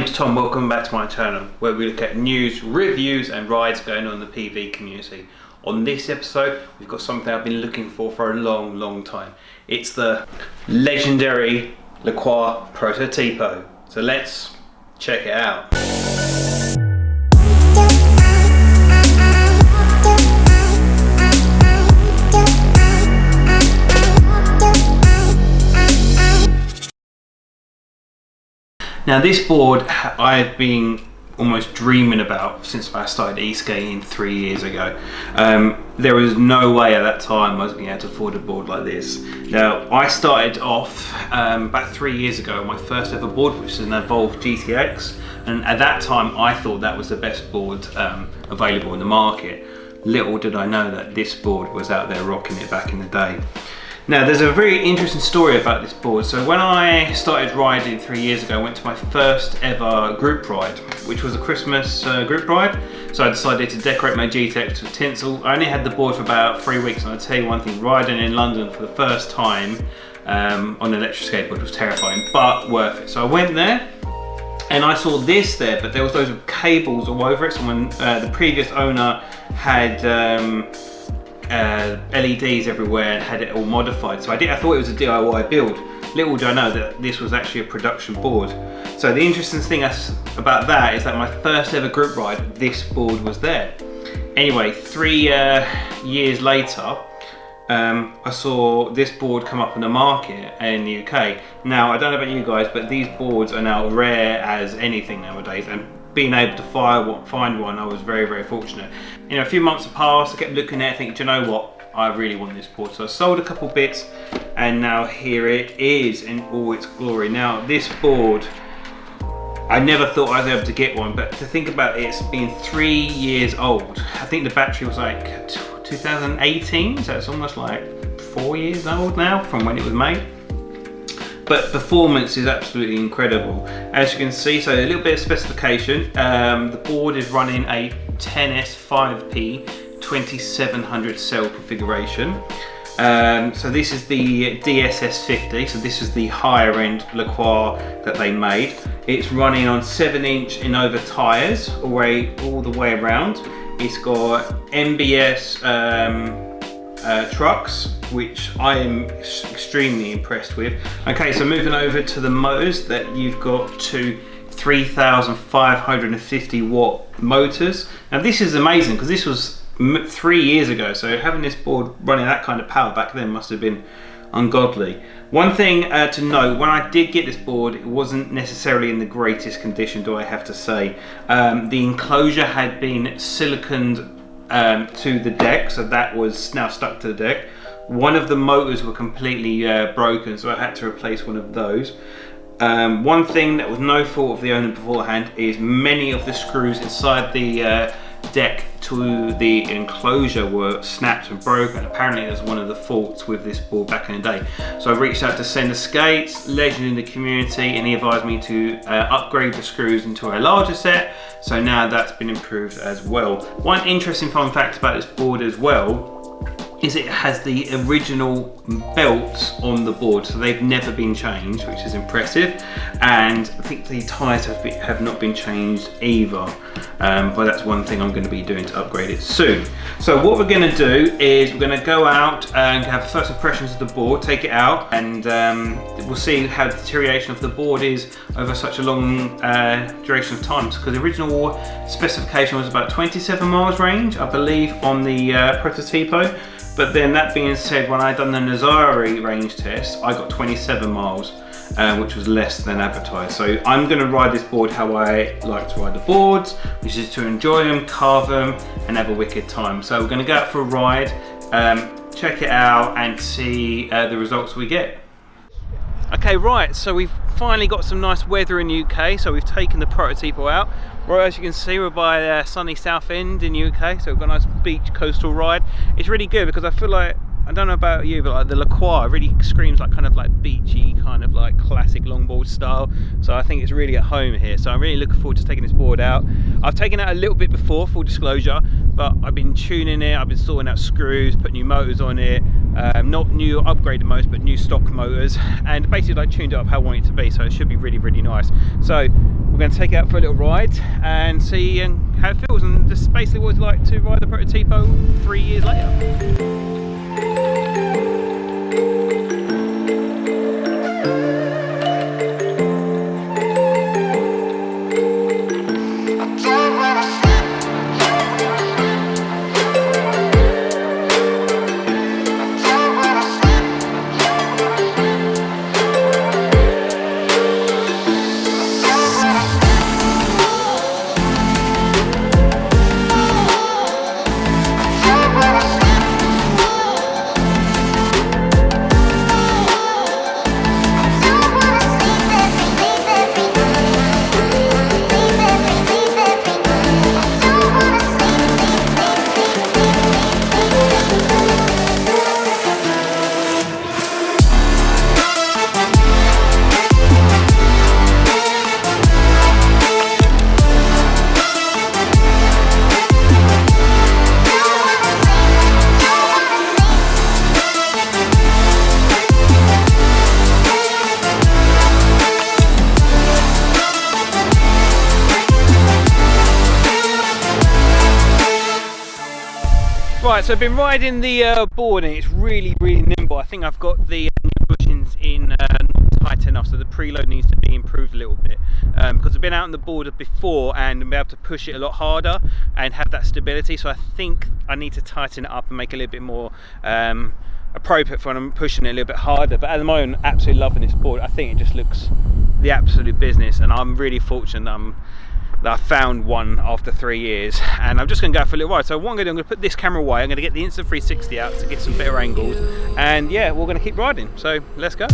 name's Tom, welcome back to my channel where we look at news, reviews and rides going on in the PV community. On this episode we've got something I've been looking for a long time. It's the legendary Lacroix Prototipo. So let's check it out. Now this board I've been almost dreaming about since I started e-skating 3 years ago. There was no way at that time I was being able to afford a board like this. Now I started off about 3 years ago, my first ever board, which is an Evolve GTX, and at that time I thought that was the best board available in the market. Little did I know that this board was out there rocking it back in the day. Now there's a very interesting story about this board. So when I started riding 3 years ago, I went to my first ever group ride, which was a Christmas group ride. So I decided to decorate my GTX with tinsel. I only had the board for about 3 weeks, and I'll tell you one thing, riding in London for the first time on an electric skateboard was terrifying, but worth it. So I went there and I saw this there, but there was those cables all over it. So when the previous owner had LEDs everywhere and had it all modified. So I thought it was a DIY build. Little do I know that this was actually a production board. So the interesting thing about that is that my first ever group ride, this board was there. Anyway, 3 years later, I saw this board come up on the market in the UK. Now, I don't know about you guys, but these boards are now rare as anything nowadays. And being able to find one, I was very fortunate. You know, a few months have passed, I kept looking at it thinking, do you know what, I really want this board. So I sold a couple bits and now here it is in all its glory. Now this board, I never thought I'd be able to get one, but to think about it, it's been 3 years old. I think the battery was like 2018, so it's almost like 4 years old now from when it was made. But performance is absolutely incredible. As you can see, so a little bit of specification. The board is running a 10S 5P 2700 cell configuration. So this is the DSS 50, so this is the higher end Lacroix that they made. It's running on 7-inch in over tyres all the way around. It's got MBS trucks, which I am extremely impressed with. Okay, so moving over to the motors, that you've got two 3,550 watt motors. Now this is amazing because this was 3 years ago, so having this board running that kind of power back then must have been ungodly. One thing to note, when I did get this board, it wasn't necessarily in the greatest condition, do I have to say. The enclosure had been siliconed to the deck, so that was now stuck to the deck. One of the motors were completely broken, so I had to replace one of those. One thing that was no fault of the owner beforehand is many of the screws inside the deck to the enclosure were snapped and broken. Apparently that's one of the faults with this board back in the day. So I reached out to Sender Skates, legend in the community, and he advised me to upgrade the screws into a larger set. So now that's been improved as well. One interesting fun fact about this board as well is it has the original belts on the board, so they've never been changed, which is impressive. And I think the tyres have not been changed either, but that's one thing I'm going to be doing to upgrade it soon. So what we're going to do is we're going to go out and have first impressions of the board, take it out, and we'll see how the deterioration of the board is over such a long duration of time, because the original specification was about 27 miles range, I believe, on the Prototipo. But then that being said, when I done the Nazari range test, I got 27 miles, which was less than advertised. So I'm going to ride this board how I like to ride the boards, which is to enjoy them, carve them, and have a wicked time. So we're going to go out for a ride, check it out, and see the results we get. Okay, right, so we've finally got some nice weather in the UK, so we've taken the Prototipo out. Well, as you can see, we're by sunny Southend in the UK, so we've got a nice beach coastal ride. It's really good because I feel like, I don't know about you, but like the Lacroix really screams like kind of like beachy, kind of like classic longboard style. So I think it's really at home here. So I'm really looking forward to taking this board out. I've taken it out a little bit before, full disclosure, but I've been tuning it, I've been sorting out screws, putting new motors on it, not new upgraded motors, but new stock motors, and basically like tuned it up how I want it to be, so it should be really, really nice. So we're going to take it out for a little ride and see how it feels, and just basically what it's like to ride the Prototipo 3 years later. Right, so I've been riding the board and it's really, really nimble. I think I've got the new bushings in not tight enough, so the preload needs to be improved a little bit. Because I've been out on the board before and been able to push it a lot harder and have that stability, so I think I need to tighten it up and make it a little bit more appropriate for when I'm pushing it a little bit harder. But at the moment, absolutely loving this board. I think it just looks the absolute business, and I'm really fortunate that I found one after 3 years, and I'm just going to go for a little ride. So what I'm going to do, I'm going to put this camera away, I'm going to get the Insta 360 out to get some better angles, and yeah, we're going to keep riding, so let's go.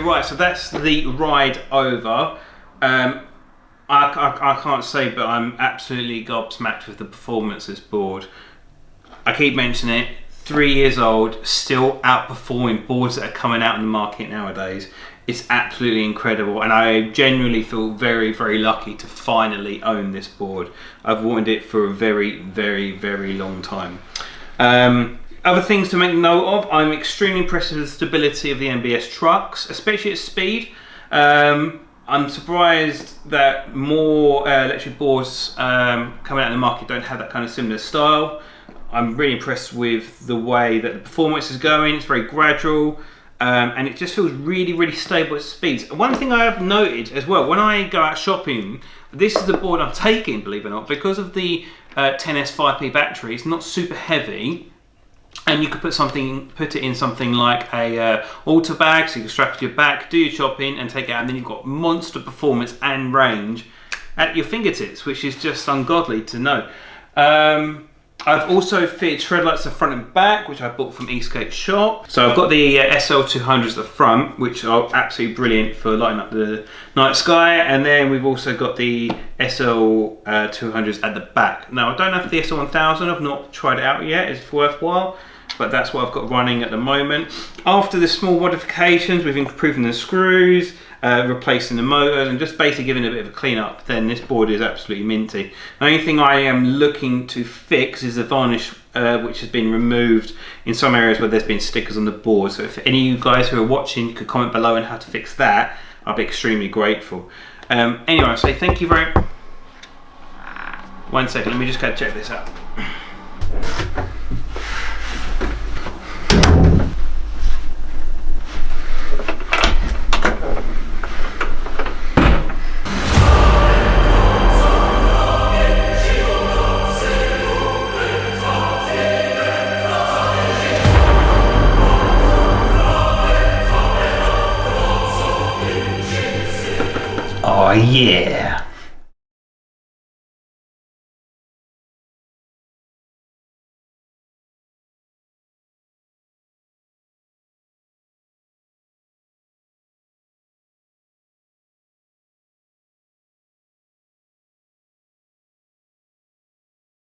right, so that's the ride over. I can't say, but I'm absolutely gobsmacked with the performance of this board. I keep mentioning it, 3 years old, still outperforming boards that are coming out in the market nowadays. It's absolutely incredible, and I genuinely feel very, very lucky to finally own this board. I've wanted it for a very, very, very long time. Other things to make note of, I'm extremely impressed with the stability of the MBS trucks, especially at speed. I'm surprised that more electric boards coming out in the market don't have that kind of similar style. I'm really impressed with the way that the performance is going. It's very gradual, and it just feels really, really stable at speeds. One thing I have noted as well, when I go out shopping, this is the board I'm taking, believe it or not, because of the 10S 5P battery. It's not super heavy. And you could put it in something like a auto bag, so you can strap it to your back, do your shopping, and take it out. And then you've got monster performance and range at your fingertips, which is just ungodly to know. I've also fitted tread lights at the front and back, which I bought from Eastgate Shop. So I've got the SL200s at the front, which are absolutely brilliant for lighting up the night sky. And then we've also got the SL200s at the back. Now, I don't have the SL1000, I've not tried it out yet, it's worthwhile. But that's what I've got running at the moment. After the small modifications, we've improving the screws, replacing the motors, and just basically giving it a bit of a clean up, then this board is absolutely minty. The only thing I am looking to fix is the varnish, which has been removed in some areas where there's been stickers on the board. So if any of you guys who are watching, you could comment below on how to fix that, I'll be extremely grateful. Anyway, I'll say thank you very much. 1 second, let me just go check this out. Oh yeah!